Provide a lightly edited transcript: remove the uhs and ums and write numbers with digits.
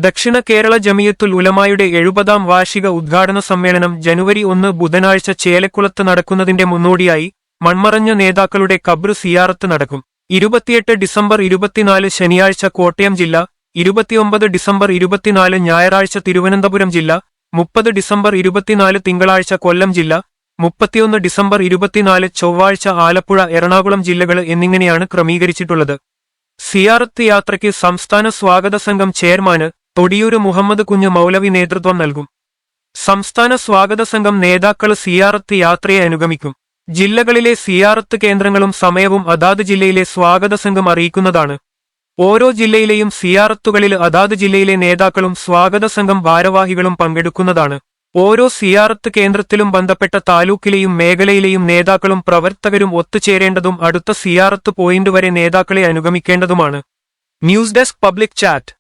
ദക്ഷിണ കേരള ജമിയത്തുൽ ഉലമായുടെ 70-ാം വാർഷിക ഉദ്ഘാടന സമ്മേളനം ജനുവരി 1 ബുധനാഴ്ച ചേലക്കുളത്ത് നടക്കുന്നതിന്റെ മുന്നോടിയായി മൺമറഞ്ഞ നേതാക്കളുടെ ഖബ്ർ സിയാറത്ത് നടക്കും. 28 ഡിസംബർ 24 ശനിയാഴ്ച കോട്ടയം ജില്ല, 29 ഡിസംബർ 24 ഞായറാഴ്ച തിരുവനന്തപുരം ജില്ല, 30 ഡിസംബർ 24 തിങ്കളാഴ്ച കൊല്ലം ജില്ല, 31 ഡിസംബർ 24 ചൊവ്വാഴ്ച ആലപ്പുഴ എറണാകുളം ജില്ലകൾ എന്നിങ്ങനെയാണ് ക്രമീകരിച്ചിട്ടുള്ളത്. സിയാറത്ത് യാത്രയ്ക്ക് സംസ്ഥാന സ്വാഗത സംഘം ചെയർമാന് തൊടിയൂര് മുഹമ്മദ് കുഞ്ഞ് മൗലവി നേതൃത്വം നൽകും. സംസ്ഥാന സ്വാഗത സംഘം നേതാക്കൾ സിയാറത്ത് യാത്രയെ അനുഗമിക്കും. ജില്ലകളിലെ സിയാറത്ത് കേന്ദ്രങ്ങളും സമയവും അതാത് ജില്ലയിലെ സ്വാഗത സംഘം അറിയിക്കുന്നതാണ്. ഓരോ ജില്ലയിലെയും സിയാറത്തുകളിൽ അതാത് ജില്ലയിലെ നേതാക്കളും സ്വാഗത സംഘം ഭാരവാഹികളും പങ്കെടുക്കുന്നതാണ്. ഓരോ സിയാറത്ത് കേന്ദ്രത്തിലും ബന്ധപ്പെട്ട താലൂക്കിലെയും മേഖലയിലെയും നേതാക്കളും പ്രവർത്തകരും ഒത്തുചേരേണ്ടതും അടുത്ത സിയാറത്ത് പോയിന്റ് വരെ നേതാക്കളെ അനുഗമിക്കേണ്ടതുമാണ്. News desk public chat.